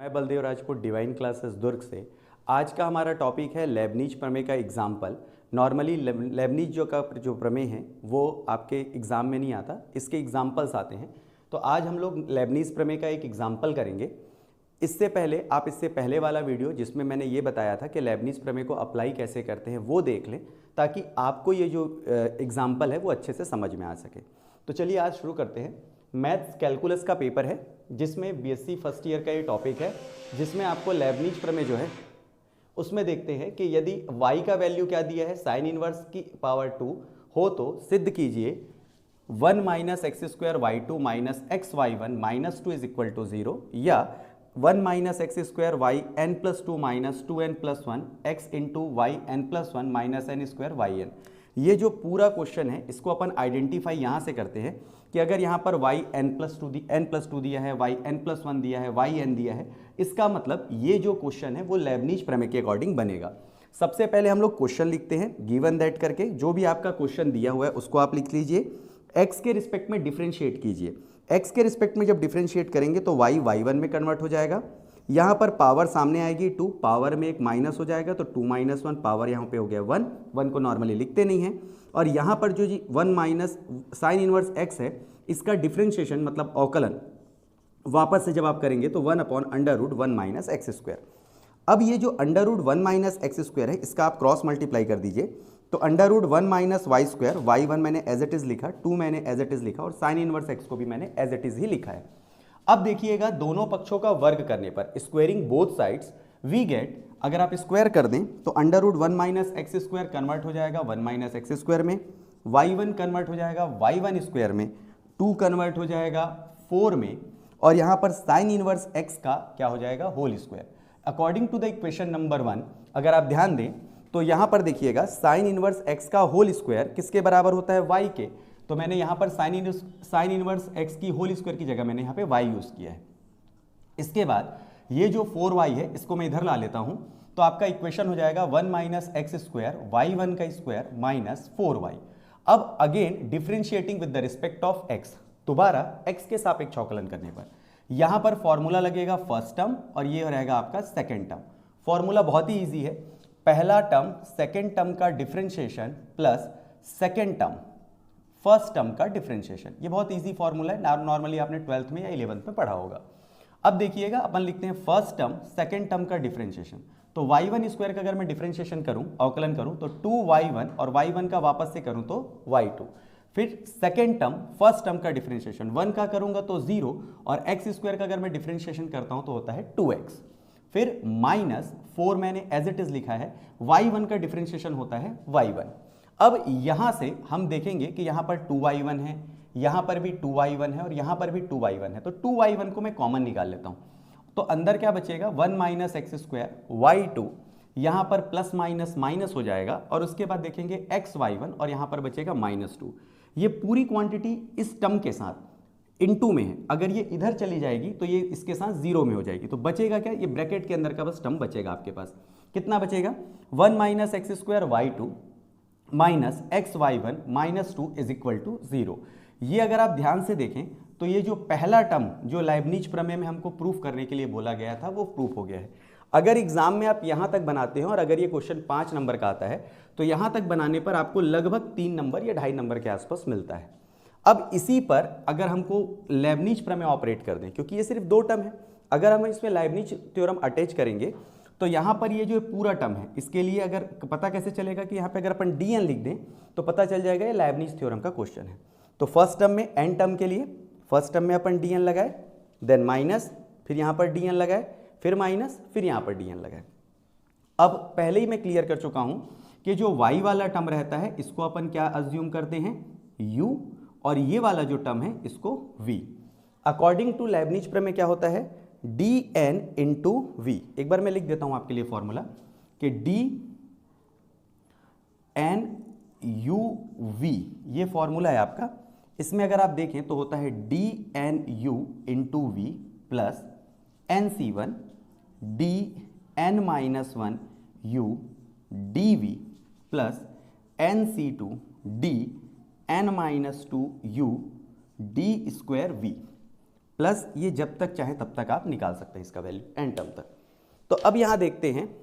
मैं Baldev Rajput divine classes दुर्ग से। आज का हमारा टॉपिक है लेबनीज प्रमेय का एग्जाम्पल। नॉर्मली लेबनीज जो प्रमेय है वो आपके एग्ज़ाम में नहीं आता, इसके एग्जाम्पल्स आते हैं। तो आज हम लोग लेबनीज प्रमेय का एक एग्जाम्पल करेंगे। इससे पहले आप इससे पहले वाला वीडियो जिसमें मैंने ये बताया था कि लेबनीज प्रमेय को अप्लाई कैसे करते हैं वो देख लें, ताकि आपको ये जो एग्जाम्पल है वो अच्छे से समझ में आ सके। तो चलिए आज शुरू करते हैं। मैथ्स कैलकुलस का पेपर है जिसमें बीएससी फर्स्ट ईयर का ये टॉपिक है, जिसमें आपको लेबनीज प्रमेय जो है उसमें देखते हैं कि यदि y का वैल्यू क्या दिया है, साइन इनवर्स की पावर 2 हो तो सिद्ध कीजिए 1 minus x square y two minus x y one minus two is equal to 0, या 1 minus x square y n plus two minus two n plus one x into y n plus one minus n square y n. ये जो पूरा question है इसको अपन identify यहाँ से करते हैं कि अगर यहाँ पर y n प्लस टू दिया है, y n प्लस वन दिया है, y n दिया है, इसका मतलब ये जो क्वेश्चन है वो लेबनीज प्रमेय के अकॉर्डिंग बनेगा। सबसे पहले हम लोग क्वेश्चन लिखते हैं गिवन दैट करके। जो भी आपका क्वेश्चन दिया हुआ है उसको आप लिख लीजिए, x के रिस्पेक्ट में डिफ्रेंशिएट कीजिए। x के रिस्पेक्ट में जब डिफ्रेंशिएट करेंगे तो y y1 में कन्वर्ट हो जाएगा। यहाँ पर पावर सामने आएगी 2, पावर में एक माइनस हो जाएगा तो 2 माइनस 1, पावर यहाँ पे हो गया 1, 1 को नॉर्मली लिखते नहीं हैं। और यहाँ पर जो जी 1 माइनस साइन इनवर्स x है, इसका डिफ्रेंशिएशन मतलब अवकलन वापस से जब आप करेंगे तो 1 upon under root 1 minus x square. अब ये जो under root 1 minus x square है इसका आप क्रॉस मल्टीप्लाई कर दीजिए, तो under root 1 minus y square, y one मैंने एज इट इज लिखा, 2 मैंने एज इट इज लिखा और साइन इनवर्स एक्स को भी मैंने एज इट इज ही लिखा है। अब देखिएगा दोनों पक्षों का वर्ग करने पर, squaring both sides, we get, अगर आप स्क्वायर कर दें तो under root 1 minus x square convert हो जाएगा 1 माइनस एक्स स्क्वायर में, y1 कन्वर्ट हो जाएगा y1 स्क्वायर में, 2 कन्वर्ट हो जाएगा 4 में, और यहाँ पर साइन इनवर्स x का क्या हो जाएगा, whole square. According to the equation number 1 अगर आप ध्यान दें तो यहाँ पर देखिएगा साइन इनवर्स x का होल स्क्वायर किसके बराबर होता है, y के। तो मैंने यहाँ पर साइन इनवर्स x की होल स्क्वायर की जगह मैंने यहाँ पे y यूज किया है। इसके बाद ये जो 4y है इसको मैं इधर ला लेता हूँ, तो आपका इक्वेशन हो जाएगा 1 minus x square y one का स्क्वायर माइनस 4y। अब again differentiating with the respect of x, दोबारा x के सापेक्ष अवकलन करने पर यहाँ पर फॉर्मूला लगेगा फर्स्ट टर्म और ये रहेगा आपका सेकेंड टर्म। फॉर्मूला बहुत ही ईजी है, पहला टर्म सेकेंड टर्म का differentiation plus second term first term का डिफ्रेंशिएशन। ये बहुत ईजी फॉर्मूला है, नॉर्मली आपने 12th में या 11th में पढ़ा होगा। अब देखिएगा अपन लिखते हैं फर्स्ट टर्म सेकेंड टर्म का डिफ्रेंशिएशन, तो y1 स्क्वायर का अगर मैं डिफ्रेंशिएशन करूं, अवकलन करूं, तो 2y1 और y1 का वापस से करूं तो y2। फिर सेकेंड टर्म फर्स्ट टर्म का डिफ्रेंशिएशन 1 का करूंगा तो 0, और x स्क्वायर का अगर मैं डिफ्रेंशिएशन करता हूं तो होता है 2x। फिर माइनस 4 मैंने एज इट इज लिखा है, y1 का डिफ्रेंशिएशन होता है y1। अब यहां से हम देखेंगे कि यहां पर 2y1 है, यहां पर भी 2y1 है और यहां पर भी 2y1 है, तो 2y1 को मैं कॉमन निकाल लेता हूं, तो अंदर क्या बचेगा 1 माइनस एक्स स्क्वायर y2, यहां पर प्लस माइनस माइनस हो जाएगा, और उसके बाद देखेंगे x y1 और यहां पर बचेगा -2। ये पूरी क्वांटिटी इस टर्म के साथ इनटू में है, अगर ये इधर चली जाएगी तो ये इसके साथ 0 में हो जाएगी, तो बचेगा क्या, ये ब्रैकेट के अंदर का बस टर्म बचेगा आपके पास। कितना बचेगा, 1 minus x square y2 minus x y1 minus 2 is equal to 0। ये अगर आप ध्यान से देखें तो ये जो पहला टर्म जो लेबनीज प्रमेय में हमको प्रूफ करने के लिए बोला गया था वो प्रूफ हो गया है। अगर एग्जाम में आप यहां तक बनाते हो और अगर ये क्वेश्चन 5 नंबर का आता है तो यहां तक बनाने पर आपको लगभग 3 नंबर या 2.5 नंबर के आसपास मिलता है। अब इसी पर अगर हमको लेबनीज प्रमेय ऑपरेट कर दें, क्योंकि ये सिर्फ 2 टर्म है, अगर हम इसमें लेबनीज थ्योरम अटैच करेंगे तो यहाँ पर ये जो पूरा टर्म है इसके लिए अगर पता कैसे चलेगा कि यहाँ पे अगर अपन dn लिख दें तो पता चल जाएगा ये लेबनीज थ्योरम का क्वेश्चन है। तो फर्स्ट टर्म में n टर्म के लिए फर्स्ट टर्म में अपन dn लगाए, देन माइनस, फिर यहाँ पर dn लगाए, फिर माइनस, फिर यहाँ पर dn लगाए। अब पहले ही मैं क्लियर कर चुका हूँ कि जो y वाला टर्म रहता है इसको अपन क्या अज्यूम करते हैं, u, और ये वाला जो टर्म है इसको v। अकॉर्डिंग टू लेबनीज प्रमेय क्या होता है, dn इंटू v। एक बार मैं लिख देता हूँ आपके लिए फॉर्मूला कि dn uv, ये फॉर्मूला है आपका। इसमें अगर आप देखें तो होता है dnu into v plus nc1 dn minus 1 u dv plus nc2 dn minus 2 u d square v। Plus ये जब तक चाहे तब तक आप निकाल सकते हैं इसका वैल्यू एन टर्म तक। तो अब यहाँ देखते हैं,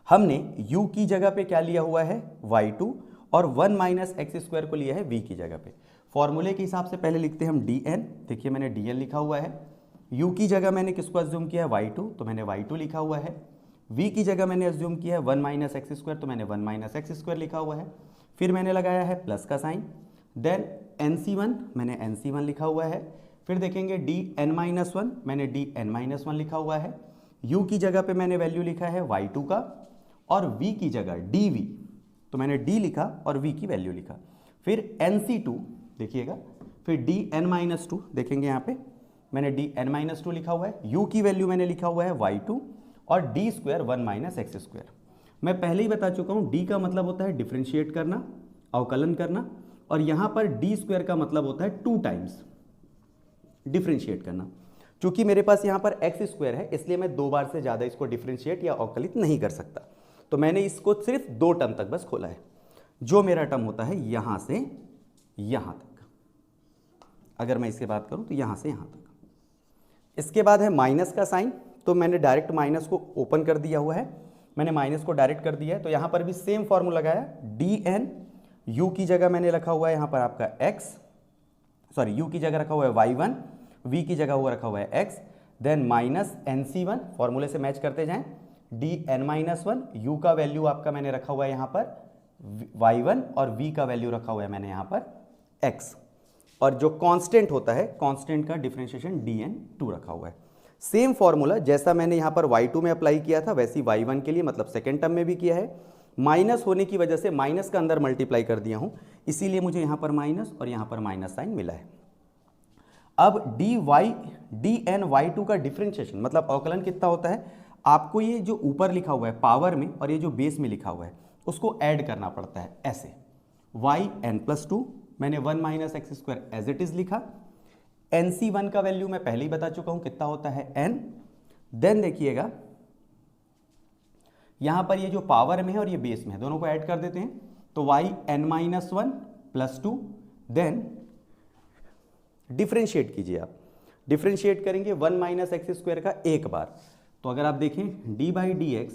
हमने u की जगह पे क्या लिया हुआ है y2 और 1 माइनस एक्स स्क्वायर को लिया है v की जगह पे। फॉर्मूले के हिसाब से पहले लिखते हैं हम dn, देखिए मैंने dn लिखा हुआ है। u की जगह मैंने किसको अज्यूम किया है y2, तो मैंने y2 लिखा हुआ है। v की जगह मैंने अज्यूम किया है 1 माइनस एक्स स्क्वायर, तो मैंने 1 माइनस एक्स स्क्वायर लिखा हुआ है। फिर मैंने लगाया है प्लस का साइन, देन NC1 मैंने NC1 लिखा हुआ है। फिर देखेंगे dn-1 मैंने dn-1 लिखा हुआ है। u की जगह पे मैंने वैल्यू लिखा है y2 का, और v की जगह dv, तो मैंने d लिखा और v की वैल्यू लिखा। फिर NC2 देखिएगा, फिर dn-2 देखेंगे यहाँ पे मैंने dn-2 लिखा हुआ है। u की वैल्यू मैंने लिखा हुआ है y2 और d square 1 minus x square. मैं पहले ही बता चुका हूँ d का मतलब होता है डिफ्रेंशिएट करना, अवकलन करना, और यहाँ पर d स्क्वायर का मतलब होता है 2 टाइम्स डिफ्रेंशिएट करना। चूंकि मेरे पास यहाँ पर एक्स स्क्वायर है, इसलिए मैं 2 बार से ज़्यादा इसको डिफ्रेंशिएट या अवकलित नहीं कर सकता, तो मैंने इसको सिर्फ 2 टर्म तक बस खोला है। जो मेरा टर्म होता है यहाँ से यहाँ तक, अगर मैं इसकी बात करूँ तो यहाँ से यहाँ तक। इसके बाद है माइनस का साइन, तो मैंने डायरेक्ट माइनस को ओपन कर दिया हुआ है, मैंने माइनस को डायरेक्ट कर दिया है। तो यहाँ पर भी सेम फॉर्मूला लगाया, dn, u की जगह मैंने रखा हुआ है यहाँ पर आपका u की जगह रखा हुआ है y1, v की जगह हुआ रखा हुआ है x, देन माइनस NC1, फॉर्मूले से मैच करते जाएं, dn-1, u का वैल्यू आपका मैंने रखा हुआ है यहाँ पर y1 और v का वैल्यू रखा हुआ है मैंने यहाँ पर x, और जो कांस्टेंट होता है कांस्टेंट का डिफरेंशिएशन dn2 रखा हुआ है। सेम फॉर्मूला जैसा मैंने यहाँ पर y2 में अप्लाई किया था वैसे y1 के लिए मतलब सेकेंड टर्म में भी किया है। माइनस होने की वजह से माइनस का अंदर मल्टीप्लाई कर दिया हूँ, इसीलिए मुझे यहाँ पर माइनस और यहाँ पर माइनस साइन मिला है। अब dn/y2 का डिफरेंशिएशन मतलब अवकलन कितना होता है, आपको ये जो ऊपर लिखा हुआ है पावर में और ये जो बेस में लिखा हुआ है उसको ऐड करना पड़ता है ऐसे, yn+2 मैंने 1 minus x square as it is लिखा। NC1 का वैल्यू मैं पहले ही बता चुका हूं कितना होता है n। देन देखिएगा यहां पर ये जो पावर में है और ये बेस में है दोनों को ऐड कर देते हैं, तो yn-1+2, देन डिफरेंशिएट कीजिए आप, डिफरेंशिएट करेंगे 1 माइनस एक्स स्क्वायर का एक बार, तो अगर आप देखें d/dx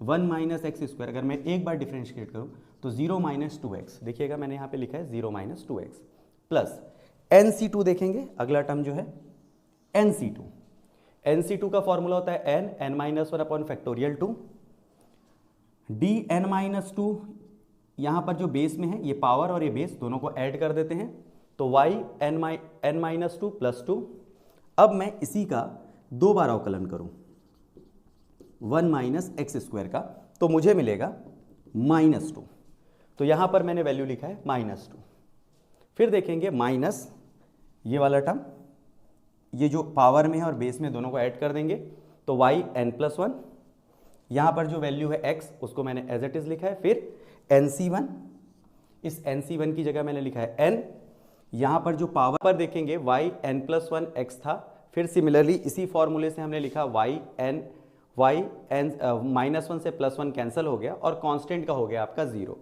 1 माइनस एक्स स्क्वायर अगर मैं एक बार डिफरेंशिएट करूं तो 0 माइनस 2x, देखिएगा मैंने यहाँ पे लिखा है 0 माइनस 2x प्लस NC2 देखेंगे अगला टर्म जो है NC2 का फॉर्मूला होता है n-1 अपॉन फैक्टोरियल 2, dn-2 यहाँ पर जो बेस में है ये पावर और ये बेस दोनों को ऐड कर देते हैं, तो yn-2 +2। अब मैं इसी का 2 बार अवकलन करूं 1 माइनस एक्स स्क्वायर का, तो मुझे मिलेगा -2, तो यहां पर मैंने वैल्यू लिखा है -2। फिर देखेंगे माइनस ये वाला टर्म, ये जो पावर में है और बेस में दोनों को ऐड कर देंगे, तो yn+1 यहाँ पर जो वैल्यू है x उसको मैंने एज इट इज लिखा है। फिर NC1, इस NC1 की जगह मैंने लिखा है n, यहाँ पर जो पावर पर देखेंगे yn+1x था, फिर सिमिलरली इसी फॉर्मूले से हमने लिखा yn -1 से +1 कैंसिल हो गया और कांस्टेंट का हो गया आपका 0,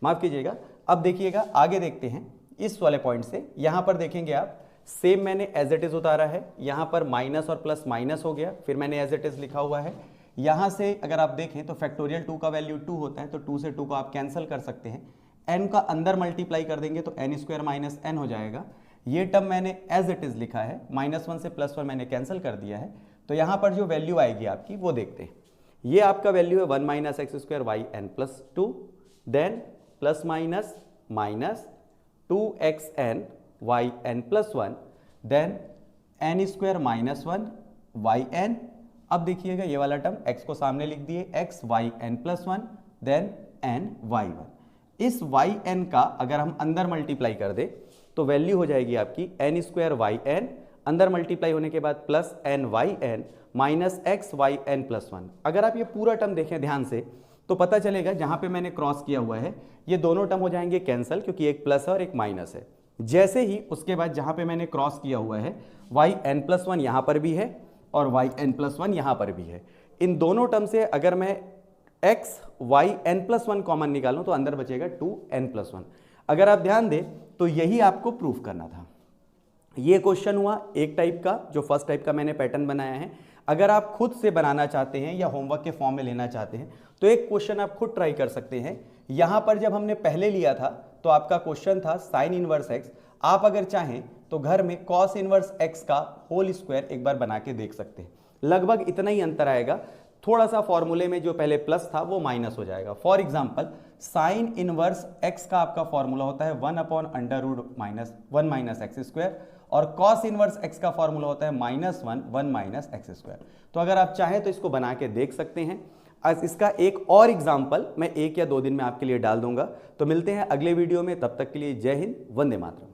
माफ कीजिएगा। अब देखिएगा आगे देखते हैं इस वाले पॉइंट से, यहाँ पर देखेंगे आप सेम मैंने एज इट इज उतारा है, यहाँ पर माइनस और प्लस माइनस हो गया, फिर मैंने एज इट इज लिखा हुआ है। यहाँ से अगर आप देखें तो फैक्टोरियल 2 का वैल्यू 2 होता है, तो 2 से 2 को आप कैंसिल कर सकते हैं, n का अंदर मल्टीप्लाई कर देंगे तो n² - n हो जाएगा। ये टर्म मैंने एज इट इज लिखा है, -1 से +1 मैंने कैंसिल कर दिया है, तो यहाँ पर जो वैल्यू आएगी आपकी वो देखते हैं। ये आपका वैल्यू है 1 minus x square yn+2, then plus minus minus 2xn yn+1, then n² - 1 yn। अब देखिएगा ये वाला टर्म x को सामने लिख दिए, x yn+1, then n y1। इस yn का अगर हम अंदर मल्टीप्लाई कर दे तो वैल्यू हो जाएगी आपकी n² yn, अंदर मल्टीप्लाई होने के बाद plus n yn minus x yn+1। अगर आप ये पूरा टर्म देखें ध्यान से तो पता चलेगा जहां पे मैंने क्रॉस किया हुआ है ये दोनों टर्म हो जाएंगे कैंसिल, क्योंकि एक प्लस है और एक माइनस है। जैसे ही उसके बाद जहां पे मैंने क्रॉस किया हुआ है yn+1 यहां पर भी है और yn+1 यहां पर भी है, इन दोनों टर्म से अगर मैं x yn+1 कॉमन निकालूं तो अंदर बचेगा 2n+1। अगर आप ध्यान दें तो यही आपको प्रूफ करना था, ये क्वेश्चन हुआ एक टाइप का, जो फर्स्ट टाइप का मैंने पैटर्न बनाया है। अगर आप खुद से बनाना चाहते हैं या होमवर्क के फॉर्म में लेना चाहते हैं तो एक क्वेश्चन आप खुद ट्राई कर सकते हैं। यहाँ पर जब हमने पहले लिया था तो आपका क्वेश्चन था साइन इनवर्स एक्स। आप अगर चाहें तो घर में कॉस इनवर्स एक्स का होल स्क्वायर एक बार बना के देख सकते हैं। लगभग इतना ही अंतर आएगा, थोड़ा सा फॉर्मूले में जो पहले प्लस था वो माइनस हो जाएगा। For example sine inverse x का आपका फॉर्मूला होता है 1/√-1 माइनस एक्स स्क्वायर, और कॉस इनवर्स एक्स का फॉर्मूला होता है -1 माइनस एक्स स्क्वायर। तो अगर आप चाहें तो इसको बना के देख सकते हैं। आज इसका एक और एग्जाम्पल मैं 1 या 2 दिन में आपके लिए डाल दूंगा। तो मिलते हैं अगले वीडियो में, तब तक के लिए जय हिंद, वंदे मातरम।